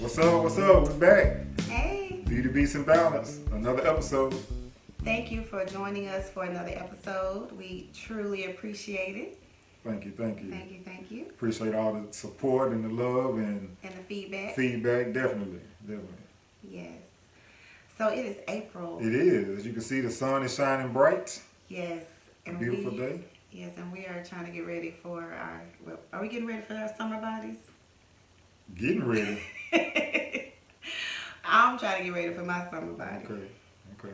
What's up? What's up? We're back. Hey. Beats Balance, another episode. Thank you for joining us for another episode. We truly appreciate it. Thank you. Thank you. Appreciate all the support and the love and the feedback. Definitely. Yes. So it is April. It is. As you can see, the sun is shining bright. Yes. A beautiful day. Yes, and we are trying to get ready for our, are we getting ready for our summer bodies? Getting ready. I'm trying to get ready for my summer body. Okay.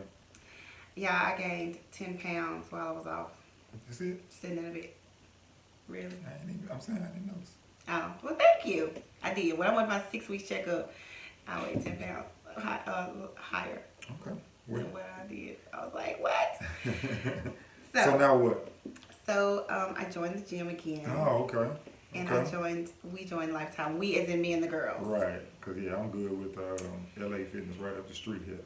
Yeah, I gained 10 pounds while I was off. That's it? Sitting in a bed. Really? I'm saying I didn't notice. Oh, well, thank you. I did. When I went my 6-week checkup, I weighed 10 pounds higher Okay. than what I did. I was like, what? So now what? So I joined the gym again. Oh, okay. And we joined Lifetime. We as in me and the girls. Right. Because, I'm good with LA Fitness right up the street here.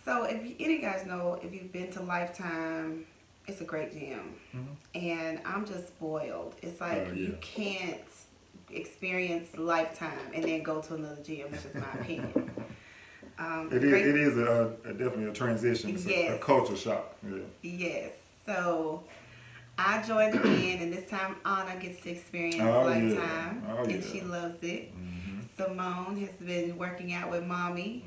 So if any of you guys know, if you've been to Lifetime, it's a great gym. Mm-hmm. And I'm just spoiled. It's like you can't experience Lifetime and then go to another gym, which is my opinion. It is definitely a transition. It's a culture shock. Yeah. Yes. So I joined again, and this time Anna gets to experience Lifetime, and she loves it. Mm-hmm. Simone has been working out with Mommy,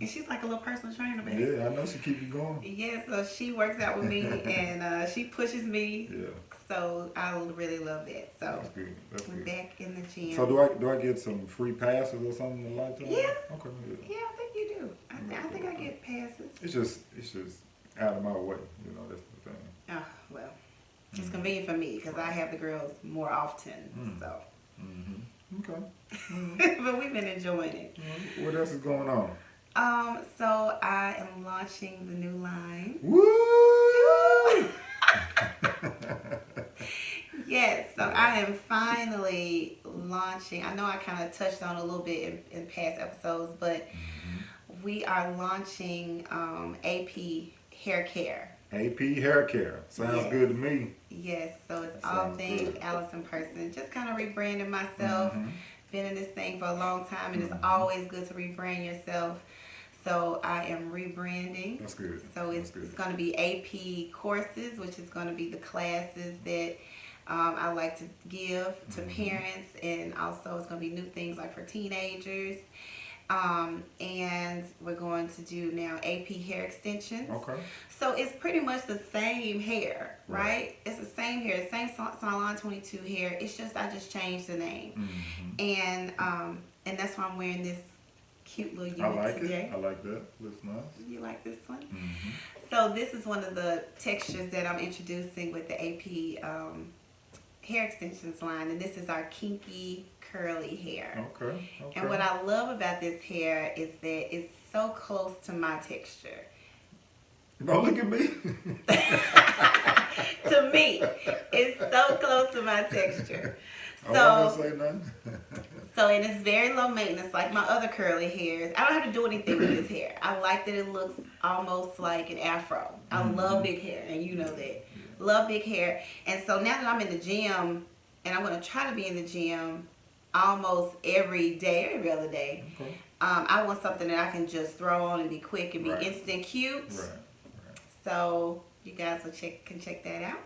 and she's like a little personal trainer, baby. Yeah, I know she keeps you going. Yeah, so she works out with me, and she pushes me. Yeah. So I really love that. So that's we're good. Back in the gym. So do I get some free passes or something in Lifetime? Yeah. Okay. Yeah, I think you do. I think I get passes. It's just out of my way. That's the thing. Oh well. It's convenient for me because I have the girls more often. So. Mm-hmm. Okay. Mm-hmm. But we've been enjoying it. What else is going on? So I am launching the new line. Woo! Yes, so I am finally launching. I know I kind of touched on a little bit in past episodes, but we are launching AP Hair Care. AP Hair Care. Sounds good to me. Yes, so it's all things Allison Person. Just kind of rebranding myself. Been in this thing for a long time, and it's always good to rebrand yourself. So I am rebranding. That's good. So it's going to be AP courses, which is going to be the classes that I like to give to parents, and also it's going to be new things like for teenagers. And we're going to do now AP hair extensions. Okay. So it's pretty much the same hair, right? It's the same hair, same Salon 22 hair. It's just I just changed the name, and that's why I'm wearing this cute little unit today. I like that. Looks nice. You like this one? So this is one of the textures that I'm introducing with the AP hair extensions line, and this is our kinky curly hair. Okay. And what I love about this hair is that it's so close to my texture. Don't look at me. To me, it's so close to my texture. I don't say nothing. So, and it's very low maintenance, like my other curly hairs. I don't have to do anything with this hair. I like that it looks almost like an afro. I love big hair, and you know that. Love big hair. And so now that I'm in the gym, and I'm going to try to be in the gym almost every other day, I want something that I can just throw on and be quick and be instant cute. Right. So you guys can check that out.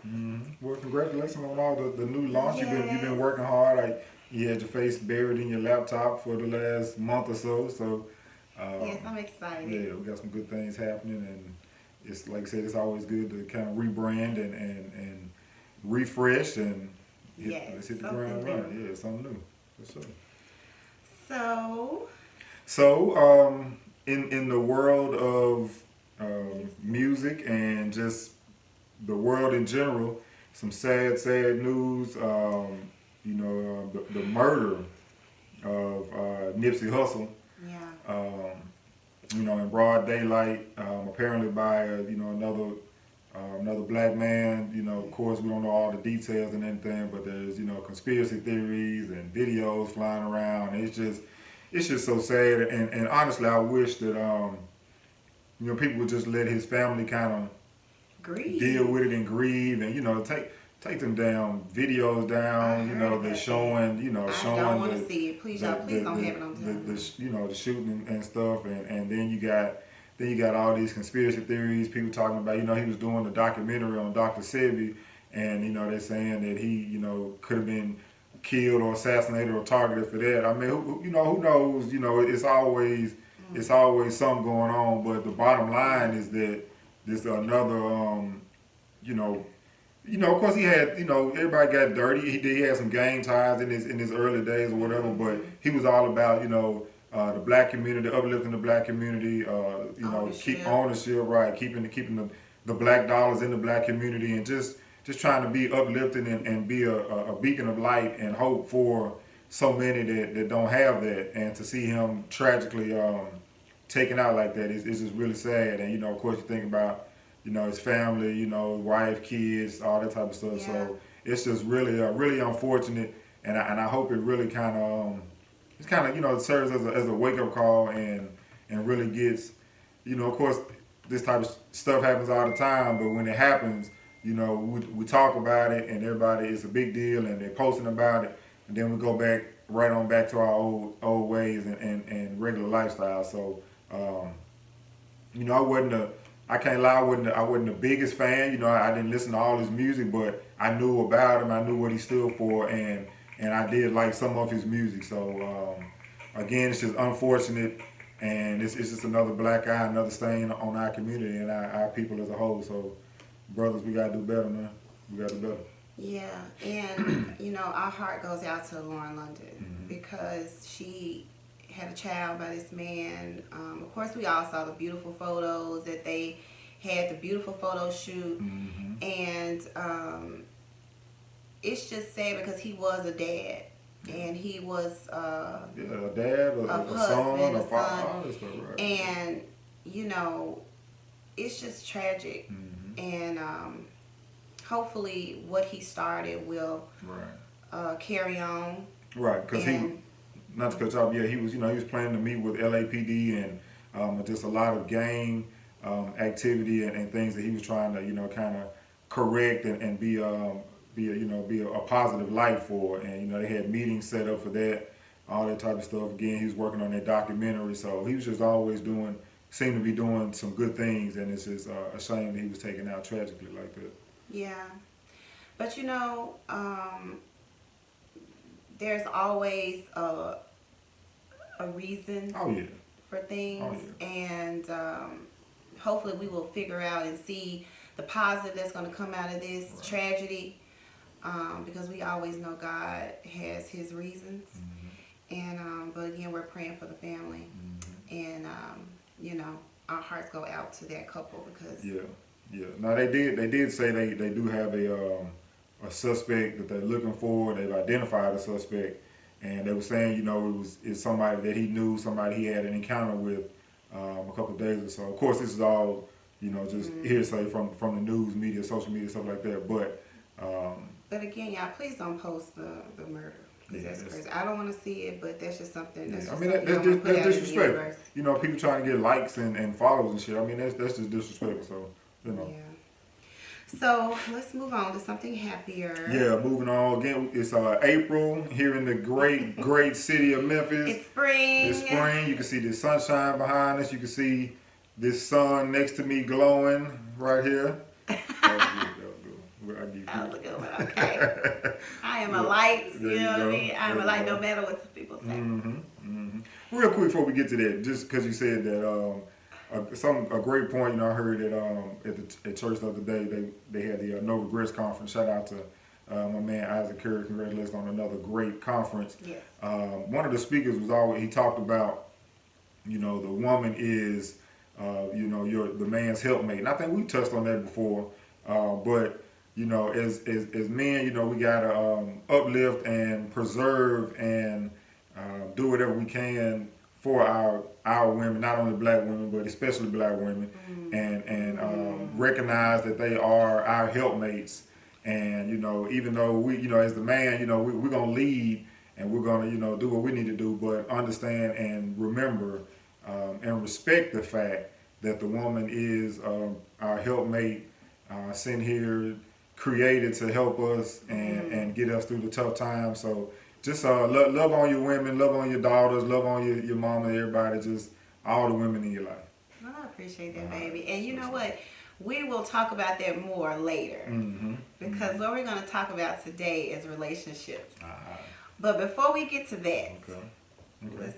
Well, congratulations on all the new launch. You've been working hard. You had your face buried in your laptop for the last month or so. So yes, I'm excited. Yeah, we got some good things happening, and it's like I said, it's always good to kind of rebrand and refresh and let's hit the ground running. Yeah, something new. For sure. So in the world of music and just the world in general, some sad news. The murder of Nipsey Hussle. Yeah. In broad daylight, apparently by another black man. Of course, we don't know all the details and anything, but there's conspiracy theories and videos flying around. It's just so sad, and honestly, I wish that people would just let his family kind of deal with it and grieve, and take them damn videos down, you know, they're showing, you know, I don't want to see it. Please, y'all, please don't have it on television. you know, the shooting and stuff, and then you got all these conspiracy theories, people talking about, you know, he was doing the documentary on Dr. Sebi, and, you know, they're saying that he, you know, could have been killed or assassinated or targeted for that. I mean, you know, who knows, you know, it's always something going on, but the bottom line is that there's another, you know, of course he had, you know, everybody got dirty. He had some gang ties in his early days or whatever, but he was all about, you know, the black community, uplifting the black community, you know, keep ownership, right, keeping the black dollars in the black community, and just trying to be uplifting and be a beacon of light and hope for so many that don't have that, and to see him tragically taken out like that is just really sad. And, you know, of course you think about, you know, his family, you know, wife, kids, all that type of stuff. Yeah. So it's just really, really unfortunate, and I hope it really kind of, it's kind of, you know, it serves as a wake up call and really gets, you know, of course this type of stuff happens all the time, but when it happens, you know, we talk about it and everybody, it's a big deal and they're posting about it, and then we go right on back to our old ways and regular lifestyle. So, you know, I can't lie, I wasn't the biggest fan. You know, I didn't listen to all his music, but I knew about him. I knew what he stood for, and I did like some of his music. So again, it's just unfortunate, and it's just another black eye, another stain on our community and our people as a whole. So, brothers, we gotta do better, man. We gotta do better. Yeah, and you know, our heart goes out to Lauren London because she had a child by this man. Of course, we all saw the beautiful photos that they had, the beautiful photo shoot, and it's just sad because he was a dad, and he was a dad, a son, a father, all this stuff, right? And you know, it's just tragic, and hopefully, what he started will carry on. Right, because he. Not to cut you off, yeah, he was planning to meet with LAPD and just a lot of gang activity and things that he was trying to, you know, kind of correct and be a positive light for. And, you know, they had meetings set up for that, all that type of stuff. Again, he was working on that documentary, so he was just always seemed to be doing some good things, and it's just a shame that he was taken out tragically like that. Yeah, but you know, there's always a reason for things, and hopefully we will figure out and see the positive that's going to come out of this tragedy, because we always know God has his reasons, and but again, we're praying for the family, and you know, our hearts go out to that couple because now they did say they do have a suspect that they're looking for. They've identified a suspect, and they were saying, you know, it's somebody that he knew, somebody he had an encounter with a couple of days or so. Of course, this is all, you know, just hearsay from the news media, social media, stuff like that. But again, y'all, please don't post the murder. That's crazy. I don't want to see it, but that's just something. That's just that's disrespectful. You know, people trying to get likes and follows and shit. I mean, that's just disrespectful. So, you know. Yeah. So let's move on to something happier. Yeah, moving on. Again, it's April here in the great city of Memphis. It's spring. It's spring. You can see the sunshine behind us. You can see this sun next to me glowing right here. That was good. That was a good one. Okay. I am a light. You know what I mean? I am a light no matter what people say. Real quick before we get to that, just because you said that. A great point, you know, I heard that at church the other day, they had the No Regrets conference. Shout out to my man Isaac Curry. Congratulations on another great conference. Yes. One of the speakers he talked about, you know, the woman is, you know, the man's helpmate. And I think we touched on that before. But, you know, as men, you know, we got to uplift and preserve and do whatever we can for our women, not only black women, but especially black women, and recognize that they are our helpmates. And, you know, even though we, you know, as the man, you know, we're going to lead and we're going to, you know, do what we need to do, but understand and remember and respect the fact that the woman is our helpmate, sent here, created to help us and get us through the tough times. So just love on your women, love on your daughters, love on your mama, everybody, just all the women in your life. Well, I appreciate that, baby. And you know what? We will talk about that more later. Because what we're going to talk about today is relationships. But before we get to that,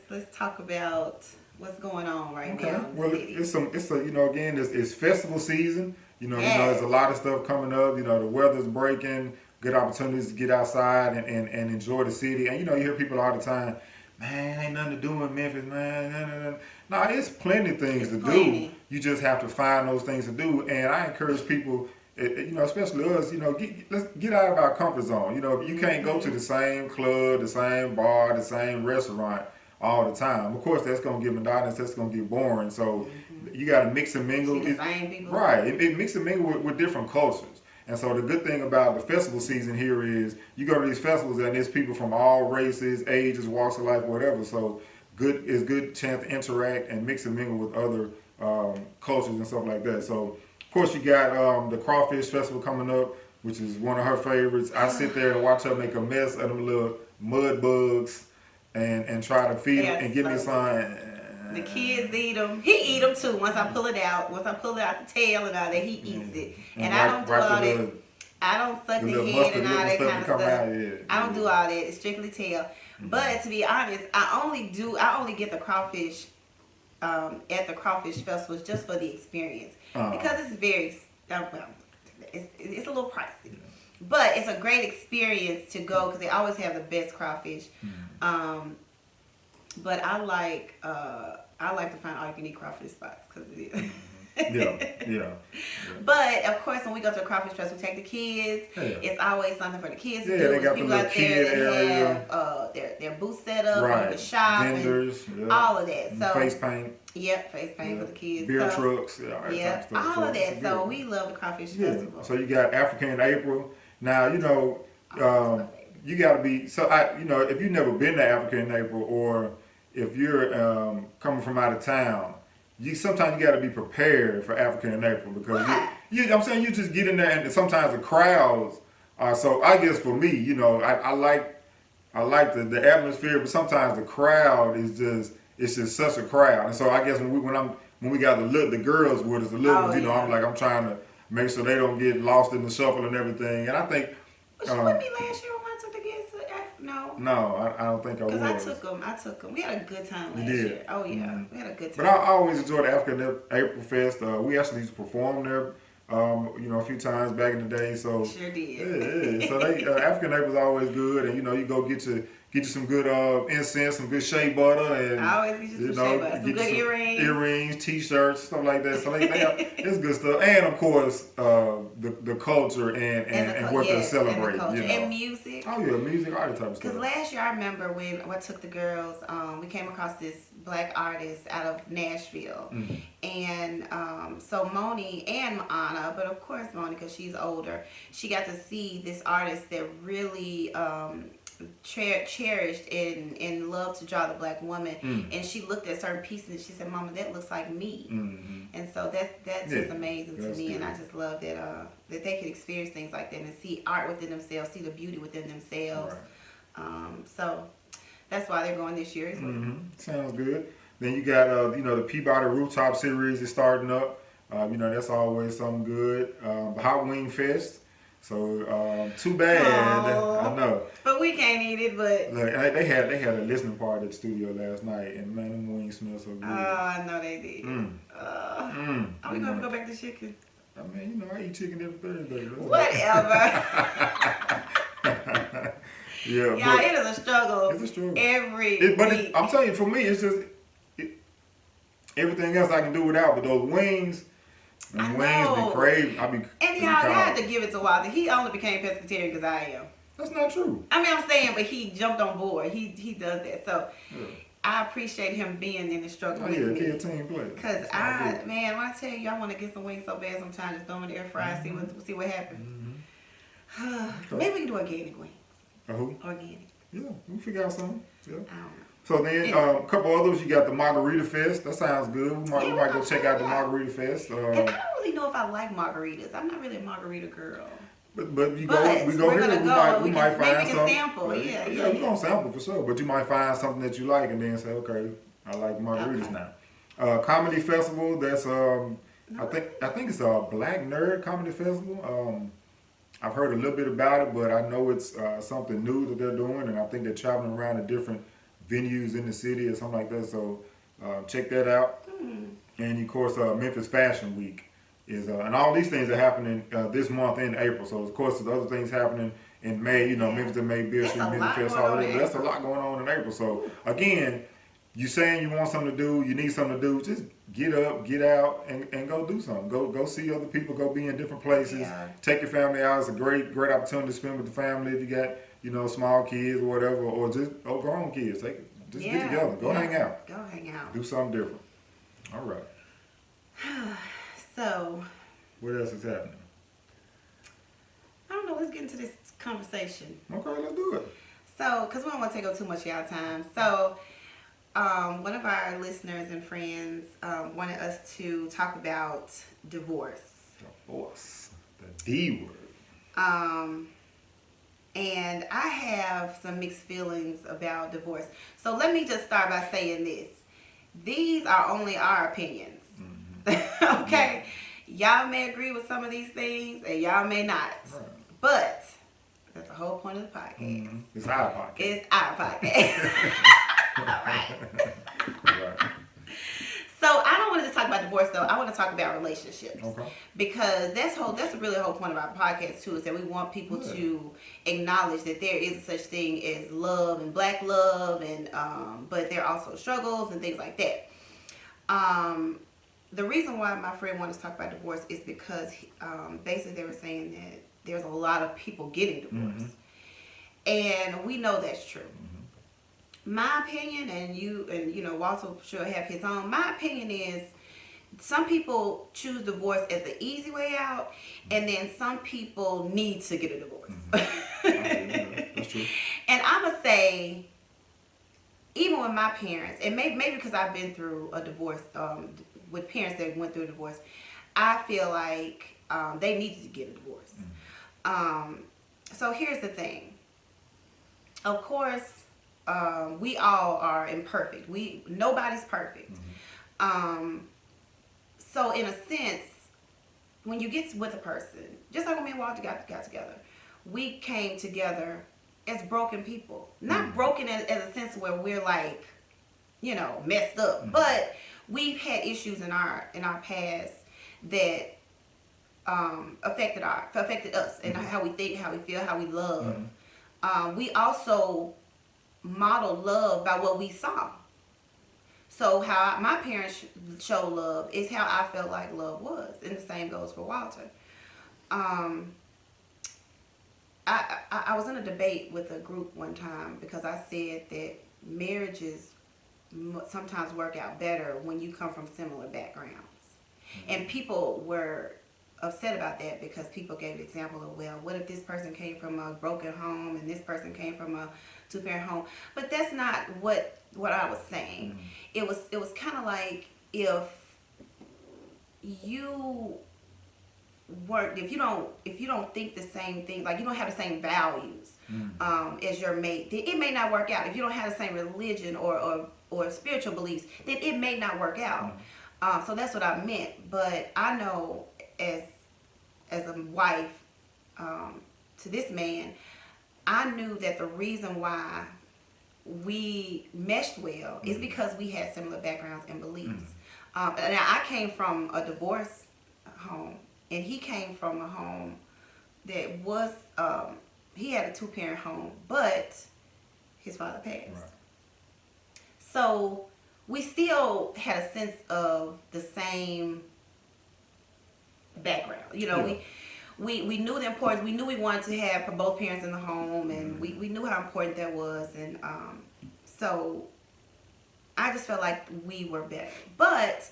let's talk about what's going on right now in the city. It's you know, again, it's festival season. You know, there's a lot of stuff coming up. You know, the weather's breaking, good opportunities to get outside and enjoy the city. And you know, you hear people all the time, man, ain't nothing to do in Memphis, man. No, it's plenty of things to do. You just have to find those things to do. And I encourage people, you know, especially us, you know, let's get out of our comfort zone. You know, you can't go to the same club, the same bar, the same restaurant all the time. Of course, that's going to get monotonous. That's going to get boring. So you got to mix and mingle. See the same people. Right. It mix and mingle with different cultures. And so the good thing about the festival season here is you go to these festivals and there's people from all races, ages, walks of life, whatever. So it's good chance to interact and mix and mingle with other cultures and stuff like that. So of course you got the Crawfish Festival coming up, which is one of her favorites. I sit there and watch her make a mess of them little mud bugs and try to feed them and give me some. The kids eat them. He eat them too. Once I pull it out the tail and all that, he eats it. And I don't do all that. I don't suck the head and all that kind of stuff. I don't do all that. It's strictly tail. But to be honest, I only get the crawfish at the Crawfish Festival just for the experience because it's very well, it's a little pricey. But it's a great experience to go because they always have the best crawfish. But I like to find all you can eat crawfish spots because it is. Yeah. But of course, when we go to a crawfish fest, we take the kids. It's always something for the kids to do. They got people the out there that have their booth set up, and the shop, vendors, and all of that. So face paint. Yep, face paint for the kids. Beer trucks, all of that. So we love the Crawfish Festival. So you got Africa in April. Now you know you got to be. So you know, if you've never been to Africa in April, or if you're coming from out of town, sometimes you got to be prepared for Africa in April because I'm saying you just get in there and sometimes the crowds are. So I guess for me, you know, I like the atmosphere, but sometimes the crowd is just. It's just such a crowd, and so I guess when we got the girls with us, the little ones, you know, I'm trying to make sure they don't get lost in the shuffle and everything. And I think. But you wouldn't be last year when I took the kids to Africa. No. No, I don't think I was. Because I took them. We had a good time last year. Oh yeah, we had a good time. But I always enjoyed the African April Fest. We actually used to perform there. You know, a few times back in the day. So sure did. Yeah. So African April is always good, and you know, you go get you some good incense, some good shea butter, and I always get you some shea butter, some good earrings, t-shirts, stuff like that. So it's good stuff, and of course the culture and what they celebrate, and music. Oh yeah, music, all that type of stuff. Because last year I remember when I took the girls, we came across this black artist out of Nashville, and so Moni and Anna, but of course Moni because she's older, she got to see this artist that really cherished and loved to draw the black woman, and she looked at certain pieces and she said, "Mama, that looks like me." And so that's just amazing to me, and I just love that that they can experience things like that and see art within themselves, see the beauty within themselves. So that's why they're going this year as well. Sounds good. Then you got you know, the Peabody Rooftop Series is starting up. You know, that's always something good. The Hot Wing Fest. So too bad. I know. But we can't eat it. But look, they had a listening party at the studio last night, and man, them wings smell so good. Oh, I know they did. Are we gonna go back to chicken? I mean, you know, I eat chicken every Thursday. Whatever. Yeah, it is a struggle. It's a struggle every week. I'm telling you, for me, it's just everything else I can do without, but those wings. And wings be crazy. And y'all had to give it to Walter. He only became pescatarian because I am. That's not true. I mean, I'm saying, but he jumped on board. He does that. So I appreciate him being in the struggle with me. He a team player. Because when I tell you, I want to get some wings so bad sometimes, just throw them in the air fryer, see what happens. Maybe we can do organic wings. Who? Organic. Yeah, we figure out something. Yeah. I don't know. So then, a couple others, you got the Margarita Fest. That sounds good. We might go check out the Margarita Fest. And I don't really know if I like margaritas. I'm not really a margarita girl. But you go we But go we're here, gonna go and we might maybe find we can something. sample. Yeah, Yeah, yeah, we're yeah. gonna sample for sure. But you might find something that you like and then say, okay, I like margaritas Okay. now. Comedy festival. That's No, I think it's a Black Nerd Comedy Festival. I've heard a little bit about it, but I know it's something new that they're doing, and I think they're traveling around to different venues in the city or something like that. So check that out. And of course, Memphis Fashion Week is, and all these things are happening this month in April. So of course, there's other things happening in May. You know, yeah. Memphis and May, Beer It's Street a Music lot Fest going on holiday. in But that's a April. lot going on in April. So again, you saying you want something to do, you need something to do, just get up, get out, and go do something. Go see other people. Go be in different places. Yeah. Take your family out. It's a great opportunity to spend with the family if you got small kids or whatever, or just grown kids. Just get Yeah. together. Go Yeah. hang out. Go hang out. Do something different. All right. So, What else is happening? I don't know. Let's get into this conversation. Okay, let's do it. So, because we don't want to take up too much of y'all time. So, one of our listeners and friends wanted us to talk about divorce. Divorce. The D word. And I have some mixed feelings about divorce. So let me just start by saying this. These are only our opinions. Mm-hmm. Okay? Y'all may agree with some of these things and y'all may not. Right. But that's the whole point of the podcast. Mm-hmm. It's our podcast. It's our podcast. All right. Right. So I don't want to just talk about divorce though. I want to talk about relationships. Okay. Because that's really the whole point of our podcast too, is that we want people to acknowledge that there is such thing as love and black love, and but there are also struggles and things like that. The reason why my friend wanted to talk about divorce is because basically they were saying that there's a lot of people getting divorced, and we know that's true. My opinion, and Walter should have his own. My opinion is some people choose divorce as the easy way out, and then some people need to get a divorce. That's true. And I'm gonna say, even with my parents, and maybe because I've been through a divorce with parents that went through a divorce, I feel like they needed to get a divorce. So here's the thing. Of course. We all are imperfect. Nobody's perfect. So in a sense, when you get with a person, just like when me and Walter got together, we came together as broken people. Not broken as a sense where we're like, messed up, but we've had issues in our past that affected us and how we think, how we feel, how we love. We also model love by what we saw. So how my parents show love is how I felt like love was, and the same goes for Walter. I was in a debate with a group one time because I said that marriages sometimes work out better when you come from similar backgrounds, and people were upset about that because people gave the example of, well, what if this person came from a broken home and this person came from a two-parent home? But that's not what I was saying. It was kind of like if you don't think the same thing, like you don't have the same values as your mate, then it may not work out. If you don't have the same religion or spiritual beliefs, then it may not work out. So that's what I meant. But I know as a wife to this man, I knew that the reason why we meshed well is because we had similar backgrounds and beliefs. Now I came from a divorce home, and he came from a home that was he had a two-parent home, but his father passed. Right. So we still had a sense of the same background. We knew the importance. We knew we wanted to have both parents in the home, and we knew how important that was. And so I just felt like we were better. But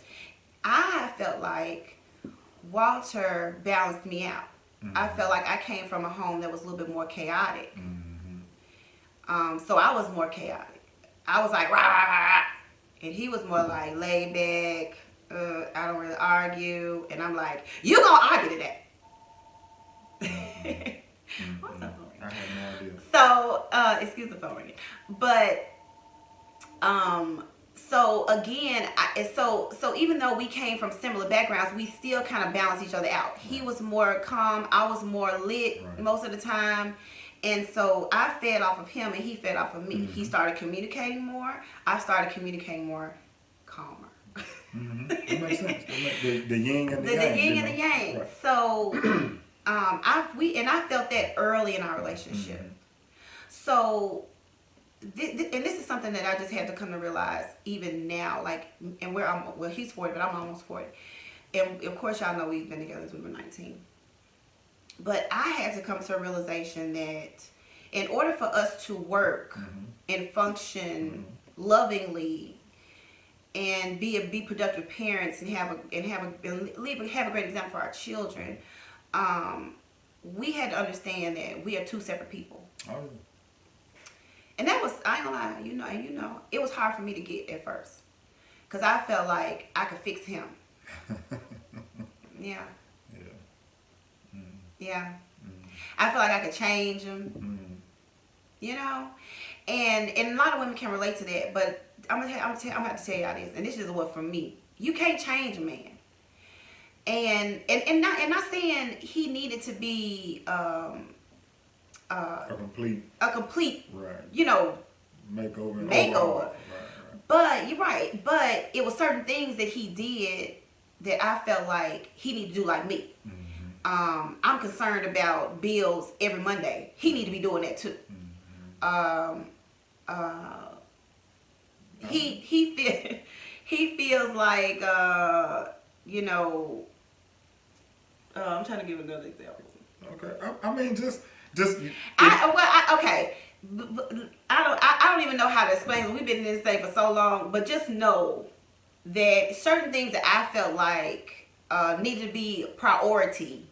I felt like Walter balanced me out. I felt like I came from a home that was a little bit more chaotic. So I was more chaotic. I was like, rah, rah, rah. And he was more like laid back. I don't really argue. And I'm like, you gonna argue today. What's up, I have no idea. So, excuse the phone ringing. But so again, so even though we came from similar backgrounds, we still kind of balance each other out. He was more calm, I was more lit most of the time. And so I fed off of him and he fed off of me. He started communicating more. I started communicating more calmer. That makes sense. The yin and the yang. The yin and the yang. Right. So I felt that early in our relationship. So and this is something that I just had to come to realize even now, like, and he's 40, but I'm almost 40. And of course y'all know we've been together since we were 19. But I had to come to a realization that in order for us to work and function lovingly and be productive parents and have a great example for our children, we had to understand that we are two separate people. Oh. And that was, I ain't gonna lie, it was hard for me to get at first. Because I felt like I could fix him. Yeah. Yeah. I feel like I could change him. And a lot of women can relate to that, but I'm gonna have to tell y'all this, and this is what for me. You can't change a man. And not saying he needed to be a complete right. Makeover. Right. But you're right. But it was certain things that he did that I felt like he needed to do like me. I'm concerned about bills every Monday. He need to be doing that too. He feels like I'm trying to give another example. Okay, I mean just. Okay. I don't even know how to explain it. We've been in this thing for so long, but just know that certain things that I felt like needed to be priority.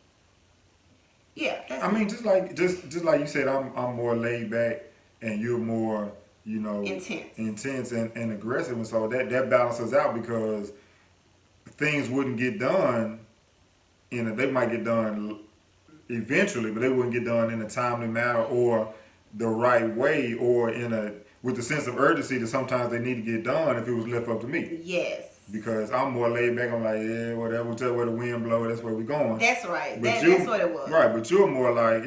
Yeah. I mean, just like you said, I'm more laid back, and you're more, intense and aggressive, and so that balances out because things wouldn't get done. They might get done eventually, but they wouldn't get done in a timely manner or the right way or with the sense of urgency that sometimes they need to get done if it was left up to me. Yes. Because I'm more laid back. I'm like, yeah, whatever. Tell where the wind blows, that's where we're going. That's right. That's what it was. Right, but you're more like,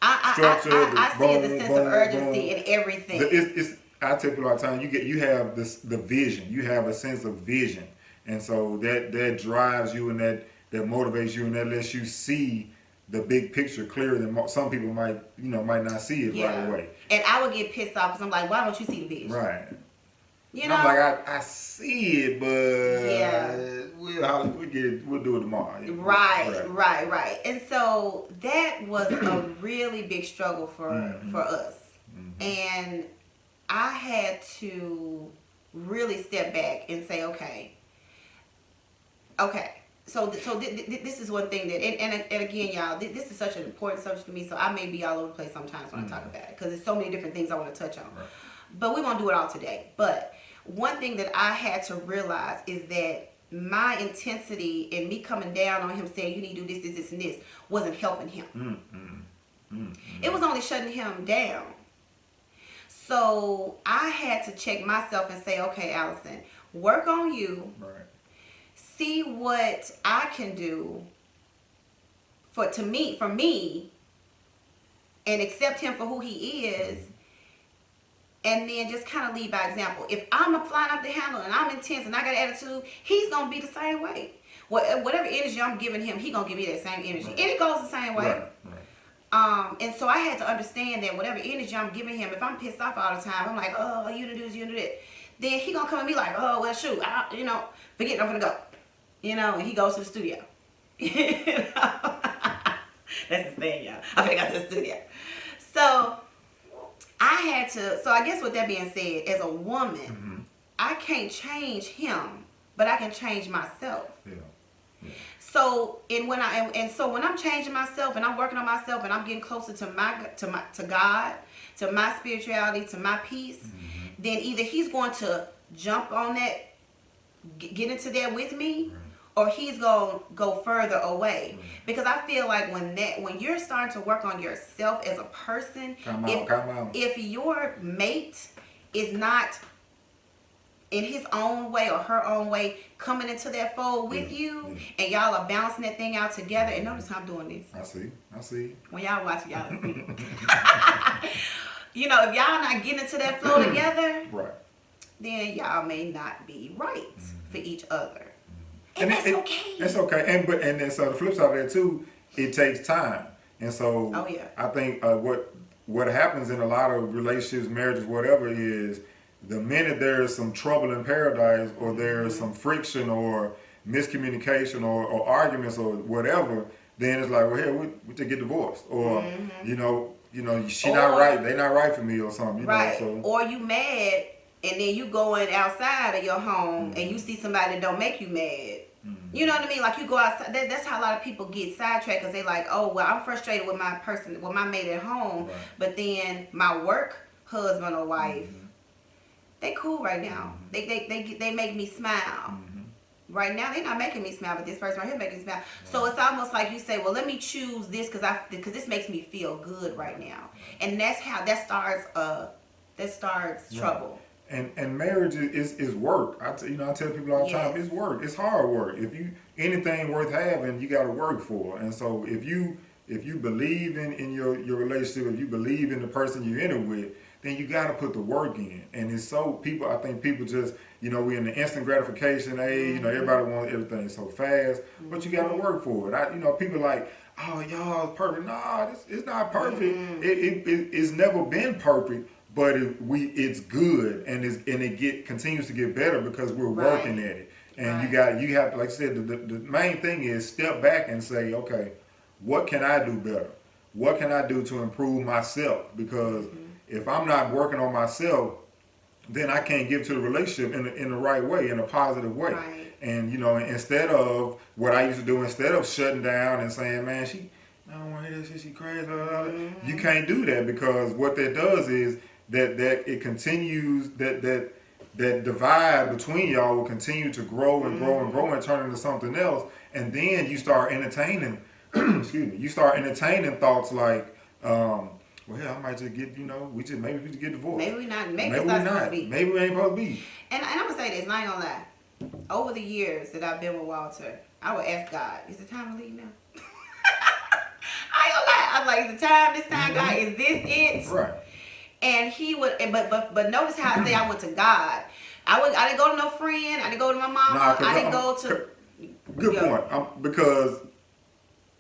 I see the sense of urgency in everything. I tell people all the time, you have the vision. You have a sense of vision, and so that drives you and that motivates you and that lets you see the big picture clearer than some people might not see it right away. And I would get pissed off because I'm like, why don't you see the vision? Right. I'm like, I see it, but we'll do it tomorrow. Right. And so that was a really big struggle for us. And I had to really step back and say, okay. So this is one thing that, and again, y'all, this is such an important subject to me, so I may be all over the place sometimes when I talk about it, because there's so many different things I want to touch on. Right. But we won't do it all today. But one thing that I had to realize is that my intensity and me coming down on him saying, you need to do this, and this, wasn't helping him. It was only shutting him down. So I had to check myself and say, okay, Allison, work on you. Right. See what I can do for me, and accept him for who he is, and then just kind of lead by example. If I'm flying off the handle and I'm intense and I got an attitude, he's gonna be the same way. Whatever energy I'm giving him, he's gonna give me that same energy, and it goes the same way. Right. And so I had to understand that whatever energy I'm giving him, if I'm pissed off all the time, I'm like, oh, you do this, you do that, then he gonna come at me like, oh, well, shoot, forget it, I'm gonna go. And he goes to the studio. That's his thing, y'all. I think I go to the studio. So I guess with that being said, as a woman, I can't change him, but I can change myself. Yeah. So when I'm changing myself and I'm working on myself and I'm getting closer to God, to my spirituality, to my peace, then either he's going to jump on that, get into that with me, or he's gonna go further away. Because I feel like when you're starting to work on yourself as a person, Come if out. if your mate is not in his own way or her own way coming into that fold with you, and y'all are balancing that thing out together. And notice how I'm doing this. I see. When y'all watch, y'all see. You know, if y'all not getting into that flow together, Right. then y'all may not be right for each other. And that's okay. That's okay. And then so the flip side of that too, it takes time. And so Oh, yeah. I think what happens in a lot of relationships, marriages, whatever, is the minute there's some trouble in paradise, or there's some friction or miscommunication or arguments or whatever, then it's like, well, here we just get divorced, or she not right, they not right for me, or something. Right. So. Or you mad, and then you going outside of your home and you see somebody that don't make you mad. You know what I mean? Like, you go outside. That's how a lot of people get sidetracked, because they like, oh, well, I'm frustrated with my mate at home, Right. but then my work husband or wife, they cool right now. They make me smile. Right now, they're not making me smile, but this person right here making me smile. Right. So it's almost like you say, well, let me choose this because this makes me feel good right now, and that's how that starts trouble. And marriage is work. I tell people all the time, it's work. It's hard work. If you anything worth having, you got to work for. And so if you believe in your relationship, if you believe in the person you're in it with, then you got to put the work in. And it's so I think people just, we're in the instant gratification age. Everybody wants everything so fast, but you got to work for it. People like, oh, y'all it's perfect. No, it's not perfect. It's never been perfect. But it's good, and it continues to get better because we're working at it. And you have, like I said, the main thing is step back and say, okay, what can I do better? What can I do to improve myself? Because if I'm not working on myself, then I can't give to the relationship in the right way, in a positive way. Right. And instead of what I used to do, instead of shutting down and saying, man, I don't want to hear that shit, she crazy. You can't do that, because what that does is that it continues, that divide between y'all will continue to grow and grow and grow and turn into something else. And then you start entertaining excuse me, you start entertaining thoughts like, well, I might just get, we just get divorced. Maybe we not. Maybe we not not. Supposed to be. Maybe we ain't supposed to be. And I'm gonna say this, and I ain't gonna lie. Over the years that I've been with Walter, I would ask God, is it time to leave now? I ain't gonna lie. I'm like, is it time? This time, God, is this it? Right. And he would, but notice how I say I went to God. I didn't go to no friend. I didn't go to my mama. I didn't go to. Good point. Because,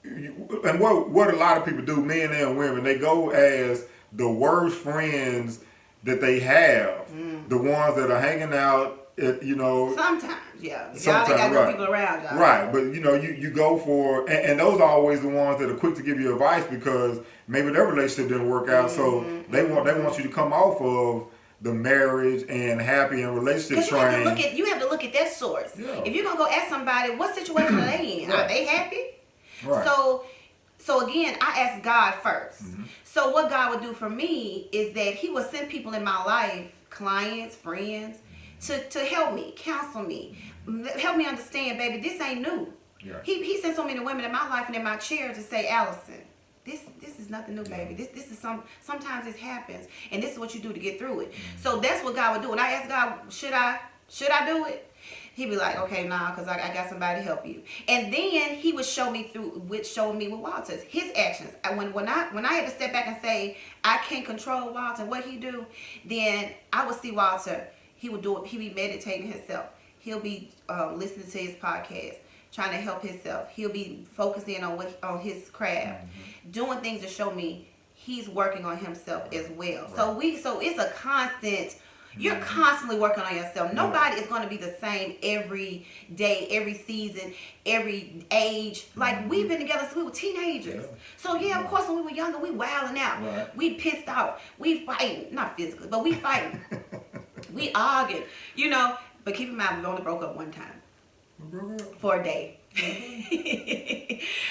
and what a lot of people do, men and women, they go as the worst friends that they have, the ones that are hanging out. Sometimes, yeah. Sometimes, y'all ain't got right. good people around, y'all. Right, but you go for, and those are always the ones that are quick to give you advice, because maybe their relationship didn't work out, so they want you to come off of the marriage and happy and relationship train. You have to look at that source. Yeah. If you're gonna go ask somebody, what situation are they in? Right. Are they happy? Right. So again, I asked God first. So what God would do for me is that He would send people in my life, clients, friends, to help me, counsel me, help me understand, baby, this ain't new. Yeah. He sent so many women in my life and in my chair to say, Allison, this is nothing new, baby. This is sometimes this happens, and this is what you do to get through it. So that's what God would do. And I asked God, should I do it? He'd be like, okay, nah, because I got somebody to help you. And then he would show me with Walter's, his actions. When I had to step back and say, I can't control Walter, what he do, then I would see Walter. He would do it. He'd be meditating himself. He'll be listening to his podcast, trying to help himself. He'll be focusing on his craft, doing things to show me he's working on himself as well. Right. So it's a constant. You're constantly working on yourself. Nobody is going to be the same every day, every season, every age. Like, we've been together since we were teenagers. Yeah. So yeah, of course, when we were younger, we wilding out. Right. We pissed off. We fighting, not physically, but we fighting. We arguing, But keep in mind, we only broke up one time. For a day.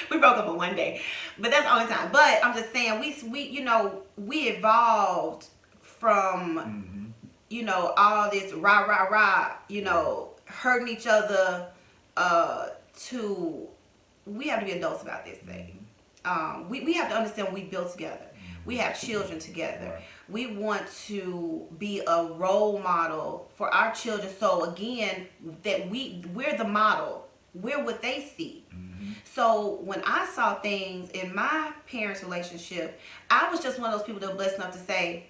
We broke up on one day. But that's the only time. But I'm just saying, we evolved from, all this rah, hurting each other, to, we have to be adults about this thing. We have to understand we build together. We have children together. Right. We want to be a role model for our children. So again, that we're the model. We're what they see. So when I saw things in my parents' relationship, I was just one of those people that were blessed enough to say,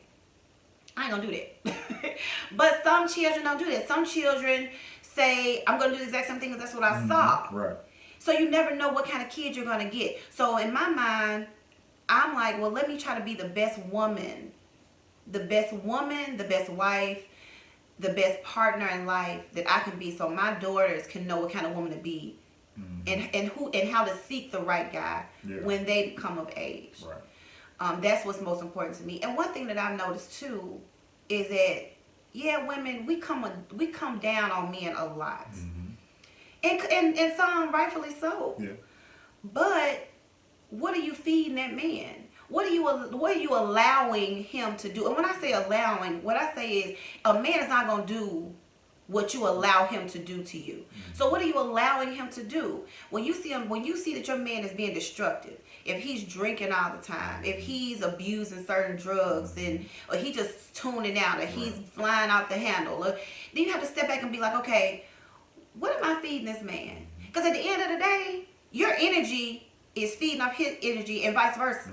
I ain't gonna do that. But some children don't do that. Some children say, I'm gonna do the exact same thing because that's what I saw. Right. So you never know what kind of kid you're gonna get. So in my mind, I'm like, well, let me try to be the best woman, the best wife, the best partner in life that I can be, so my daughters can know what kind of woman to be, and how to seek the right guy when they become of age. Right. That's what's most important to me. And one thing that I've noticed too is that women, we come down on men a lot, and some rightfully so. Yeah. But what are you feeding that man? What are you allowing him to do? And when I say allowing, what I say is a man is not going to do what you allow him to do to you. So what are you allowing him to do? When you see that your man is being destructive, if he's drinking all the time, if he's abusing certain drugs, or he just tuning out, or he's flying off the handle, then you have to step back and be like, okay, what am I feeding this man? Because at the end of the day, your energy is feeding off his energy and vice versa.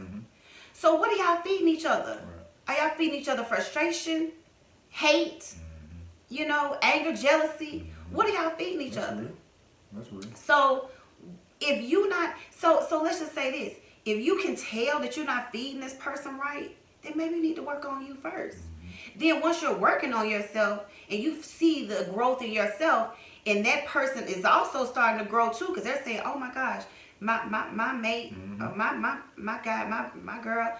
So what are y'all feeding each other? Are y'all feeding each other frustration, hate, anger, jealousy? What are y'all feeding each other? Real. That's real. So if you not, so let's just say this. If you can tell that you're not feeding this person right, then maybe you need to work on you first. Then once you're working on yourself and you see the growth in yourself, and that person is also starting to grow too, because they're saying, oh my gosh, my mate, my guy, my girl,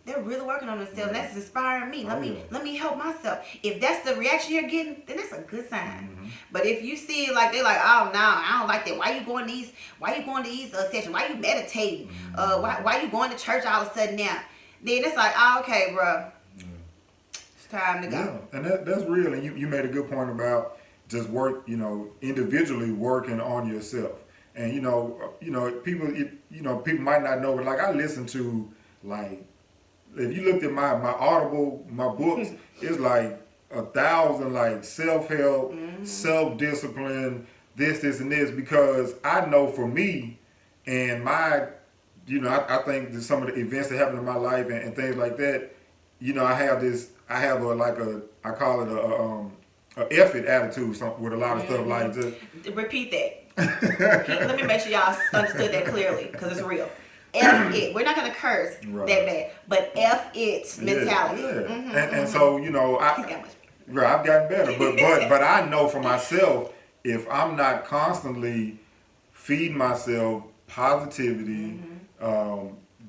they're really working on themselves. And that's inspiring me. Let me help myself. If that's the reaction you're getting, then that's a good sign. But if you see it like they're like, oh no, I don't like that. Why you going to these sessions? Why you meditating? Why you going to church all of a sudden now? Then it's like, oh, okay, bro, it's time to go. Yeah, and that's real. And you made a good point about just work, individually working on yourself. And people, people might not know, but like I listen to, like, if you looked at my Audible, my books, it's like 1,000 like self-help, self-discipline, this and this, because I know for me and my, I think that some of the events that happen in my life and things like that, I have I call it a effort attitude with a lot of stuff, like just repeat that. Let me make sure y'all understood that clearly, because it's real. F it. We're not gonna curse that bad, but F it mentality. Yeah. And so I've gotten better, but I know for myself, if I'm not constantly feeding myself positivity,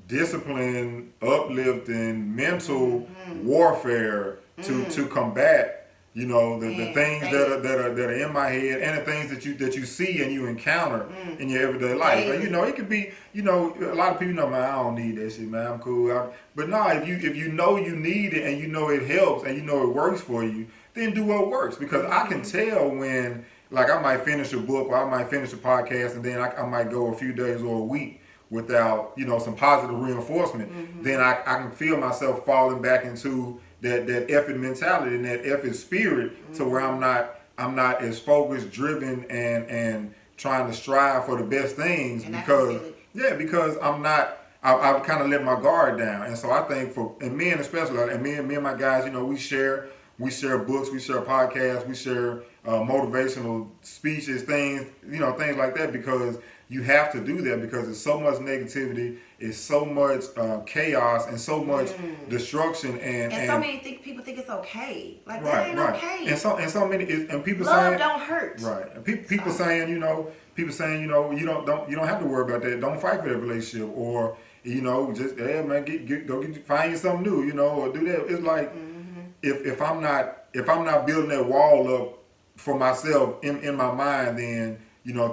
discipline, uplifting, mental warfare to combat, the things that are in my head, and the things that you see and you encounter in your everyday life. Like, it could be, a lot of people man, I don't need that shit, man. I'm cool. But no, if you know you need it and it helps and it works for you, then do what works. Because I can tell when, like, I might finish a book or I might finish a podcast, and then I might go a few days or a week without, some positive reinforcement. Then I can feel myself falling back into that effort mentality and that effort spirit, to where I'm not as focused, driven, and trying to strive for the best things, because I'm not. I've kind of let my guard down. And so I think and men especially, and me and my guys, we share books, we share podcasts, we share motivational speeches, things like that, because you have to do that, because there's so much negativity, it's so much chaos, and so much destruction, and so many people think it's okay. Like, that ain't okay. And so many, and people love saying don't hurt. Right. And people saying, you don't have to worry about that. Don't fight for that relationship, or just man, find you something new, or do that. It's like, if I'm not building that wall up for myself in my mind, then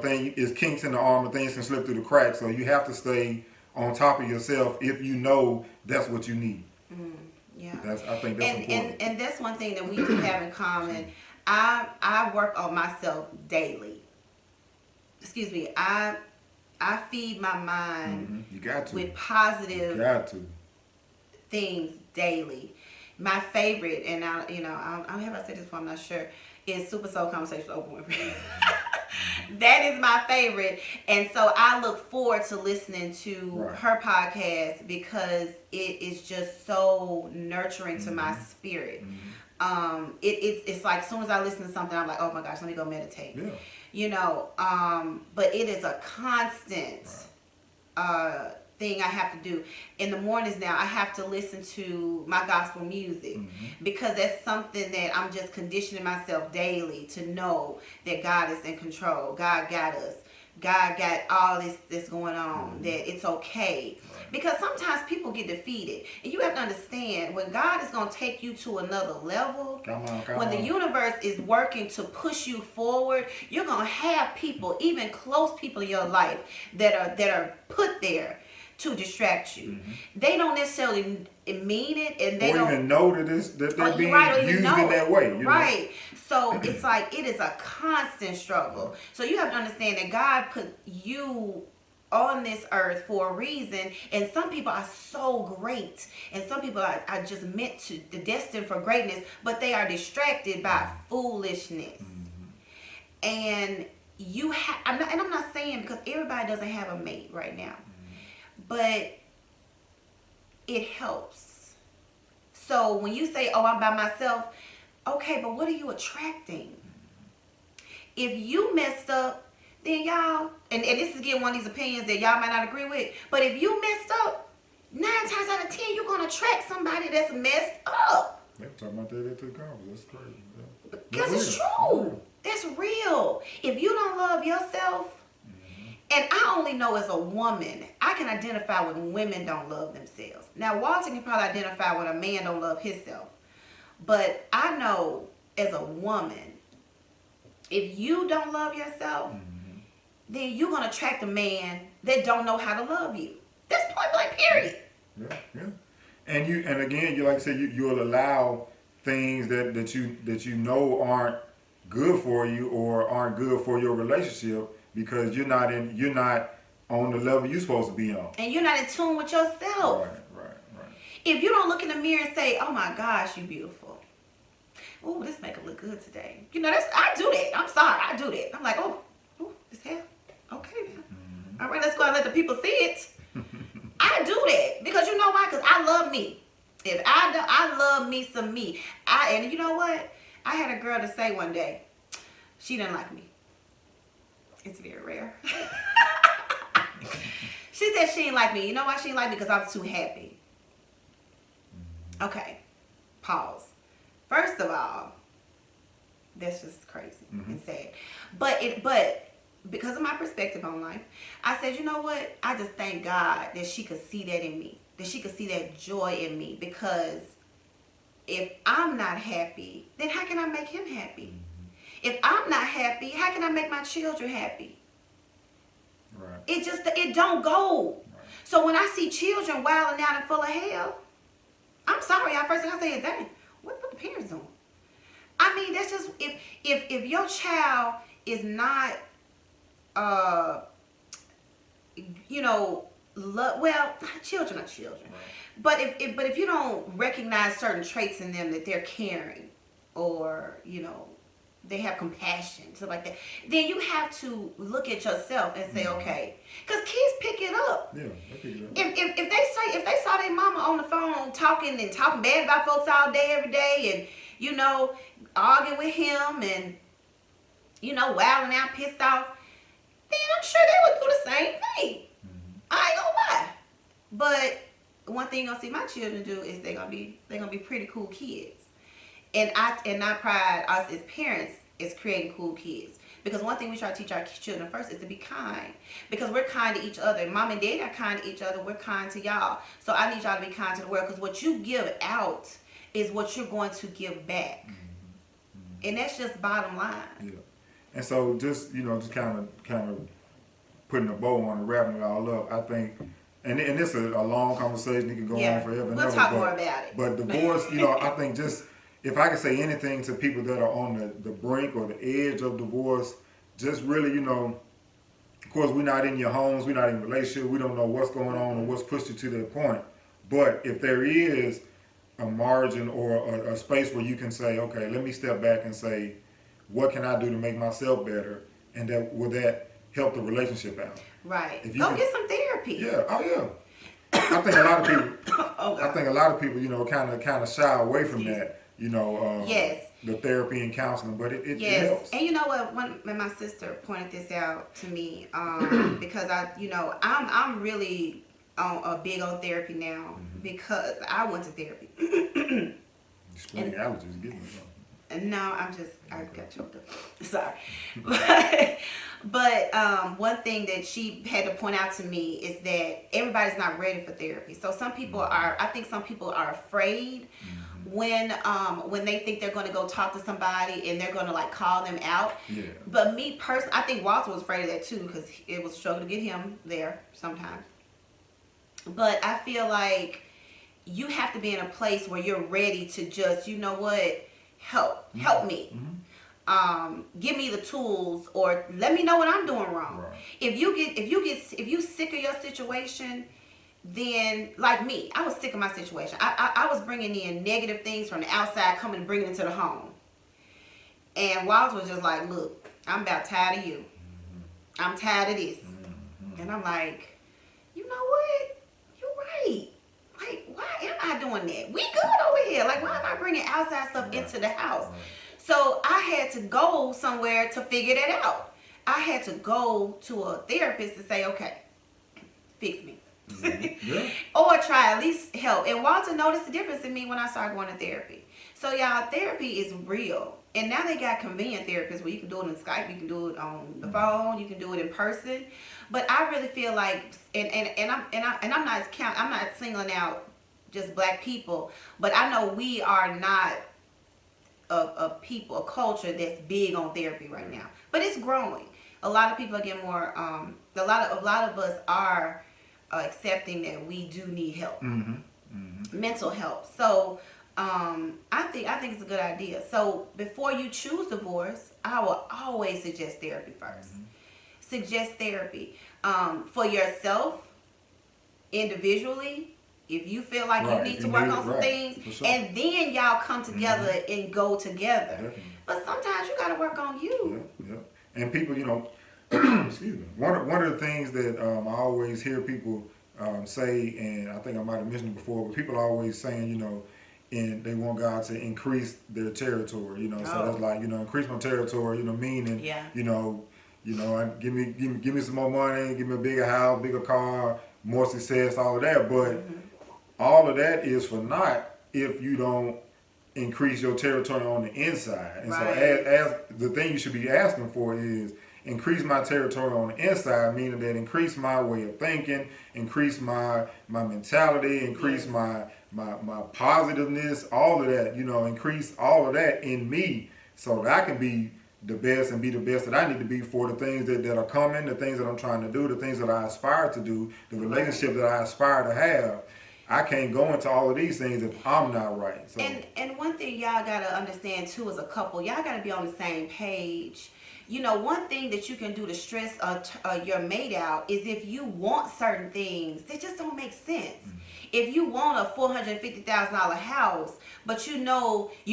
thing is kinks in the armor, things can slip through the cracks. So you have to stay on top of yourself if that's what you need. Yeah. I think that's important. And that's one thing that we do have in common. I work on myself daily. excuse me, I feed my mind You got to. with positive You got to. things daily. My favorite, and I have I said this before, I'm not sure, is Super Soul Conversations with Oprah Winfrey. That is my favorite. And so I look forward to listening to her podcast because it is just so nurturing to my spirit. It's like as soon as I listen to something, I'm like, oh my gosh, let me go meditate. Yeah. You know, but it is a constant thing I have to do. In the mornings now, I have to listen to my gospel music because that's something that I'm just conditioning myself daily to know that God is in control. God got us. God got all this going on, that it's okay. Because sometimes people get defeated. And you have to understand, when God is going to take you to another level, when the universe is working to push you forward, you're going to have people, even close people in your life, that are put there to distract you. They don't necessarily mean it, and they don't even know that they're being used in that way. You know? So it's like it is a constant struggle. So you have to understand that God put you on this earth for a reason, and some people are so great, and some people are just meant to, destined for greatness, but they are distracted by foolishness. And I'm not saying because everybody doesn't have a mate right now, but it helps. So when you say, oh, I'm by myself, okay, but what are you attracting? If you messed up, then y'all, and this is again one of these opinions that y'all might not agree with, but if you messed up, 9 times out of 10, you're going to attract somebody that's messed up. They're talking about that at the conference. That's crazy. Yeah. Because it's true. That's real. If you don't love yourself, and I only know as a woman, I can identify when women don't love themselves. Now, Walter can probably identify when a man don't love himself. But I know as a woman, if you don't love yourself, then you're going to attract a man that don't know how to love you. That's point blank, period. Yeah. And again, you like I said, you'll allow things that you know aren't good for you or aren't good for your relationship because you're not on the level you're supposed to be on. And you're not in tune with yourself. Right. If you don't look in the mirror and say, oh my gosh, you're beautiful. Oh, this make it look good today. You know, I do that. I'm sorry, I do that. I'm like, oh, this hair. Okay, now. All right, let's go and let the people see it. I do that because you know why? Because I love me. If I love me some me. And you know what? I had a girl to say one day, she didn't like me. It's very rare. She said she didn't like me. You know why she didn't like me? Because I was too happy. Okay, pause. First of all, that's just crazy and sad. But because of my perspective on life, I said, you know what? I just thank God that she could see that in me, that she could see that joy in me. Because if I'm not happy, then how can I make him happy? If I'm not happy, how can I make my children happy? Right. It don't go. Right. So when I see children wilding out and full of hell, I'm sorry, first thing I say is, dang, what the parents doing? I mean, that's just, if your child is not, children are children. Right. But if you don't recognize certain traits in them that they're caring, or they have compassion, stuff like that, then you have to look at yourself and say, okay, because kids pick it up. Yeah, they pick it up. If they saw their mama on the phone talking bad about folks all day, every day, and arguing with him, and wilding out, pissed off, then I'm sure they would do the same thing. I ain't gonna lie. But one thing you're gonna see my children do is they're gonna be pretty cool kids. And I pride us as parents is creating cool kids. Because one thing we try to teach our children first is to be kind. Because we're kind to each other. Mom and dad are kind to each other. We're kind to y'all. So I need y'all to be kind to the world. Because what you give out is what you're going to give back. And that's just bottom line. Yeah. And so just kind of putting a bow on and wrapping it all up, I think, and this is a long conversation. It can go on forever and ever. We'll talk more about it. But divorce, I think just, if I could say anything to people that are on the brink or the edge of divorce, just really, Of course, we're not in your homes, we're not in relationships, we don't know what's going on or what's pushed you to that point. But if there is a margin or a space where you can say, okay, let me step back and say, what can I do to make myself better, and that will that help the relationship out? Right. Go get some therapy. Yeah. Oh yeah. I think a lot of people. Oh, I think a lot of people, kind of shy away from that. Yes. The therapy and counseling, but it Yes. helps. And you know what? When my sister pointed this out to me, because I'm really big on therapy now because I went to therapy. Explain allergies, get me something. No, I got choked up. Sorry. But one thing that she had to point out to me is that everybody's not ready for therapy. So I think some people are afraid when they think they're going to go talk to somebody and they're going to like call them out. Yeah. But me personally, I think Walter was afraid of that too because it was a struggle to get him there sometimes. But I feel like you have to be in a place where you're ready to just, you know what, help me. Give me the tools or let me know what I'm doing wrong. Right. If you sick of your situation, then like me, I was sick of my situation. I was bringing in negative things from the outside, coming and bringing it to the home. And Walls was just like, look, I'm about tired of you. I'm tired of this. And I'm like, you know what? You're right. Like, why am I doing that? We good over here. Like, why am I bringing outside stuff into the house? So I had to go somewhere to figure that out. I had to go to a therapist to say, okay, fix me. Yeah. Or try at least help. And Walter noticed the difference in me when I started going to therapy. So y'all, therapy is real. And now they got convenient therapists where you can do it on Skype, you can do it on the phone, you can do it in person. But I really feel like, I'm not singling out just black people, but I know we are not a culture that's big on therapy right now. But it's growing. A lot of people are getting more. A lot of us are accepting that we do need help, mental help. So I think it's a good idea. So before you choose divorce, I will always suggest therapy first. Suggest therapy for yourself individually. If you feel like you need to work on some things, sure. And then y'all come together and go together. Definitely. But sometimes you got to work on you. Yeah. And people, excuse me. One of the things that I always hear people say, and I think I might have mentioned it before, but people are always saying, and they want God to increase their territory. So that's like, increase my territory. Meaning, give me some more money, give me a bigger house, bigger car, more success, all of that. But all of that is for naught if you don't increase your territory on the inside. And so as the thing you should be asking for is increase my territory on the inside, meaning that increase my way of thinking, increase my mentality, increase my positiveness, all of that, increase all of that in me so that I can be the best and be the best that I need to be for the things that are coming, the things that I'm trying to do, the things that I aspire to do, the relationship that I aspire to have. I can't go into all of these things if I'm not right. So. And one thing y'all gotta understand too as a couple, y'all gotta be on the same page. One thing that you can do to stress your mate out is if you want certain things that just don't make sense. If you want a $450,000 house, but you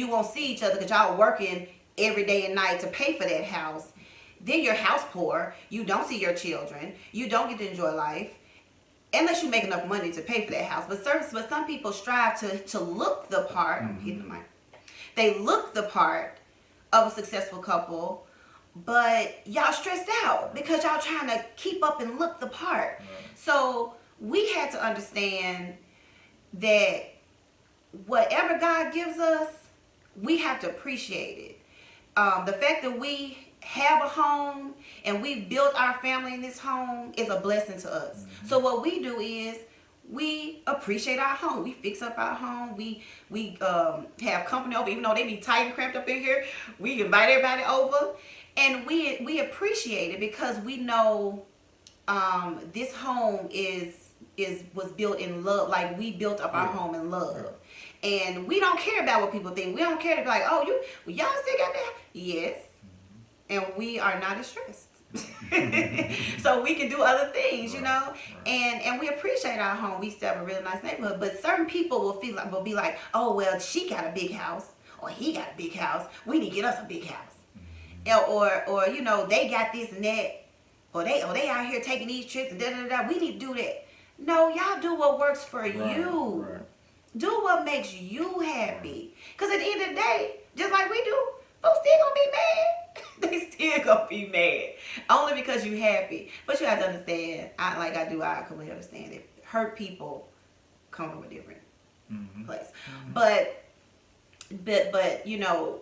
won't see each other because y'all working every day and night to pay for that house, then you're house poor. You don't see your children. You don't get to enjoy life. Unless you make enough money to pay for that house. But some people strive to look the part. Hitting the mic. They look the part of a successful couple, but y'all stressed out because y'all trying to keep up and look the part. So we had to understand that whatever God gives us, we have to appreciate it. The fact that we have a home and we've built our family in this home is a blessing to us. So what we do is we appreciate our home. We fix up our home. We have company over, even though they be tight and cramped up in here. We invite everybody over, and we appreciate it because we know this home was built in love. Like we built up our home in love. And we don't care about what people think. We don't care to be like, oh, y'all still got that? Yes. And we are not as stressed. So we can do other things, you Right, know. right. And we appreciate our home. We still have a really nice neighborhood. But certain people will be like, oh well, she got a big house or he got a big house. We need to get us a big house. Or you know, they got this and that, or they out here taking these trips and da da da. We need to do that. No, y'all do what works for you. Right. Do what makes you happy. Cause at the end of the day, just like we do, folks still gonna be mad. They still gonna be mad. Only because you happy. But you have to understand, I completely understand it. Hurt people come from a different place. But you know,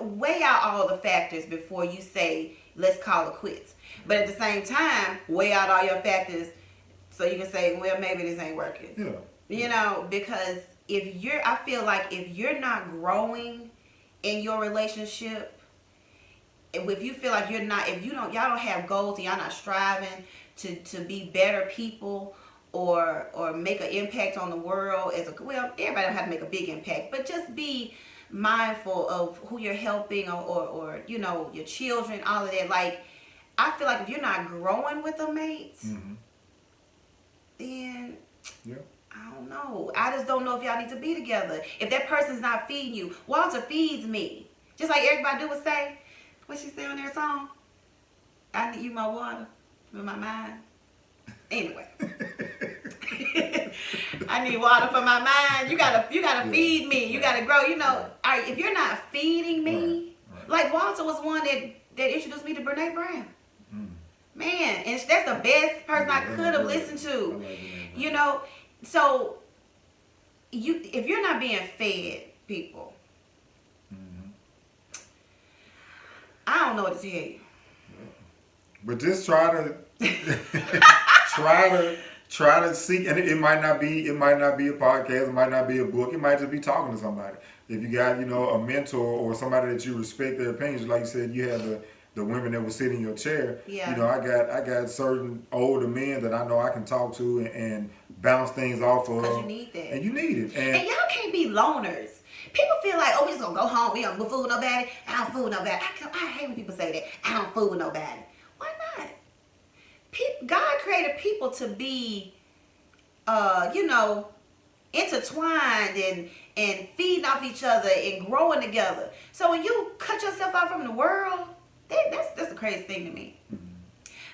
weigh out all the factors before you say let's call it quits. But at the same time, weigh out all your factors so you can say, well, maybe this ain't working. Yeah. You know, because I feel like if you're not growing in your relationship, if you feel like y'all don't have goals and y'all not striving to be better people or make an impact on the world everybody don't have to make a big impact, but just be mindful of who you're helping or you know, your children, all of that. Like, I feel like if you're not growing with a mate, then Yeah. I don't know. I just don't know if y'all need to be together. If that person's not feeding you, Walter feeds me. Just like everybody do would say. What she say on their song? I need you my water for my mind. Anyway. I need water for my mind. You gotta feed me. You gotta grow. You know, if you're not feeding me, like Walter was one that introduced me to Brene Brown. Man, and that's the best person I could have listened to. You know, so if you're not being fed, people, I don't know what to tell you. But just try to try to seek, and it might not be a podcast, it might not be a book, it might just be talking to somebody. If you got, you know, a mentor or somebody that you respect their opinions, like you said, you had the women that would sit in your chair. Yeah. You know, I got certain older men that I know I can talk to and bounce things off of. Because you need that. And you need it. And y'all can't be loners. People feel like, oh, we just gonna go home, we don't fool with nobody. I don't fool with nobody. I hate when people say that. I don't fool with nobody. Why not? God created people to be, you know, intertwined and feeding off each other and growing together. So when you cut yourself out from the world, that's the crazy thing to me.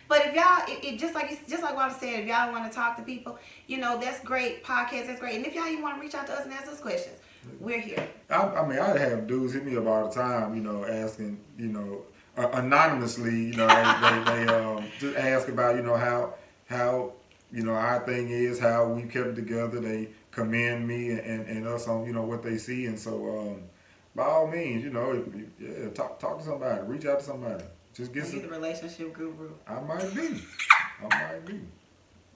But if y'all, just like what I said, if y'all want to talk to people, you know, that's great. Podcast, that's great. And if y'all even want to reach out to us and ask us questions, we're here. I mean, I have dudes hit me up all the time, you know, asking, you know, anonymously, you know, they just ask about, you know, how you know, our thing is, how we kept it together. They commend me and us on, you know, what they see. And so, by all means, you know, talk to somebody, reach out to somebody. Just get the relationship guru. I might be.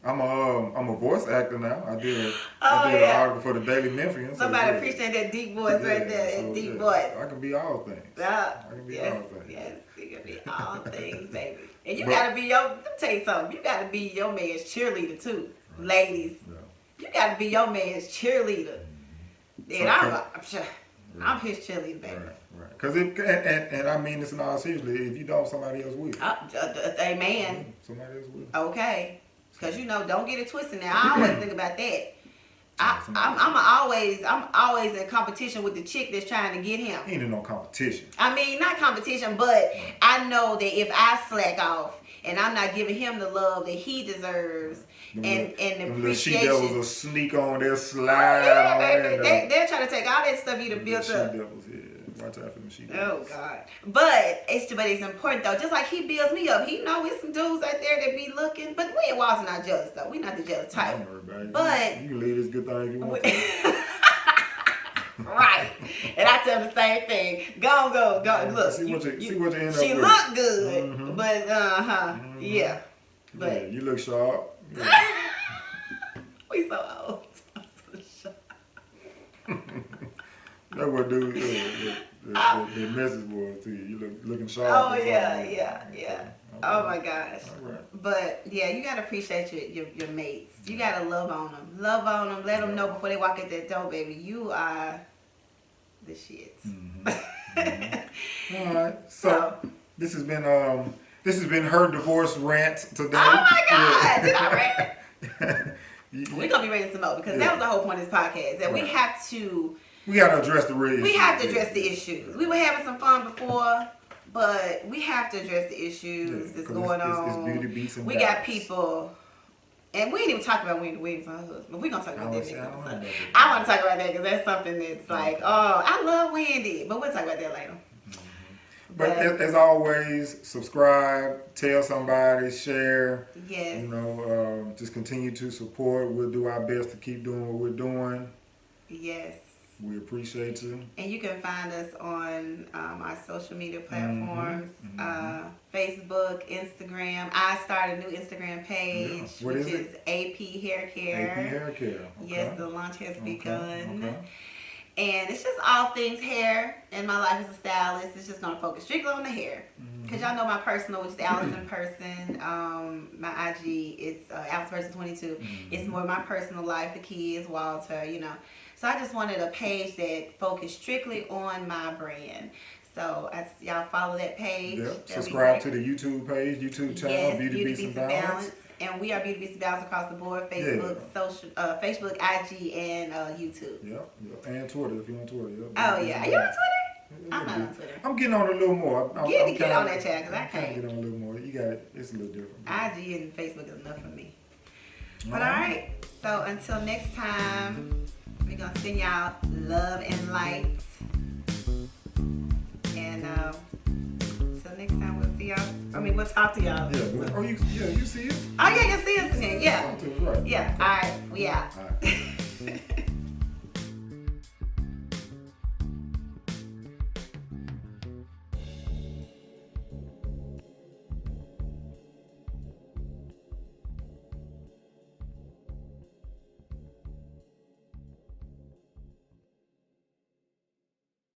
I'm a voice actor now. I did an article for the Daily Memphian. Somebody appreciate that deep voice right there. That deep voice. I can be all things. I can be all things. Yes, you can be all things, baby. And you gotta be let me tell you something. You gotta be your man's cheerleader too, ladies. Yeah. You gotta be your man's cheerleader. And I'm his cheerleader, baby. Right. Because and I mean this in all seriously. If you don't, somebody else will. Amen. Somebody else will. Okay. Because, you know, don't get it twisted now. I always think about that. I'm always in competition with the chick that's trying to get him. Ain't no competition. I mean, not competition, but I know that if I slack off and I'm not giving him the love that he deserves and the appreciation. She devils will sneak on there, slide on there. They're trying to take all that stuff you done built up. Watch out for them she devils. Oh, God. But it's important, though. Just like he builds me up. He know it's some dudes out there that be looking. But we at Walls not jealous, though. We not the jealous type. But you can leave this good thing if you want to. Right. And I tell them the same thing. Go. Look. See what you end up she with. look good, but yeah. But yeah, you look sharp. Yeah. We so old. That's what dude the message was to you. You looking sharp. Oh yeah. Oh my gosh. Right. But yeah, you gotta appreciate your mates. You gotta love on them. Let them know before they walk at that door, baby. You are the shit. All right. So This has been her divorce rant today. Oh my God! Yeah. Did I rant? We're gonna be ready some more because that was the whole point of this podcast. That we have to. We gotta address the real issues. We have to address the issues. We were having some fun before, but we have to address the issues that's going on. It's beauty, beats, and we balance. got people. And we didn't even talk about Wendy Williams and her husband. We're going to talk about that next I want to talk about that because that's something that's like, oh, I love Wendy. But we'll talk about that later. But as always, subscribe, tell somebody, share. Yes. You know, just continue to support. We'll do our best to keep doing what we're doing. Yes. We appreciate you. And you can find us on our social media platforms, Facebook, Instagram. I started a new Instagram page, which is AP Hair Care. AP Hair Care. Okay. Yes, the launch has begun. Okay. And it's just all things hair. And my life as a stylist, it's just going to focus strictly on the hair. Because y'all know my personal, which is Allison Person. My IG, it's Allison Person 22. It's more my personal life, the kids, Walter, you know. So I just wanted a page that focused strictly on my brand. So y'all follow that page. Yep. Subscribe to the YouTube page, channel, yes, Beauty Beats and Balance. And we are Beauty Beats and Balance across the board. Facebook, Facebook, IG, and YouTube. Yep. And Twitter if you're on Twitter. Yep. Oh yeah, are you on Twitter? I'm not on Twitter. I'm getting on a little more. Get on that chat because I can't. Get on a little more. You got it. It's a little different. IG and Facebook is enough for me. But all right. So until next time, we're gonna send y'all love and light. And until next time, we'll see y'all. I mean, we'll talk to y'all. Yeah. Oh, you see it? Oh yeah, you'll see us again. Yeah. Right. Yeah. All right. We out. All right.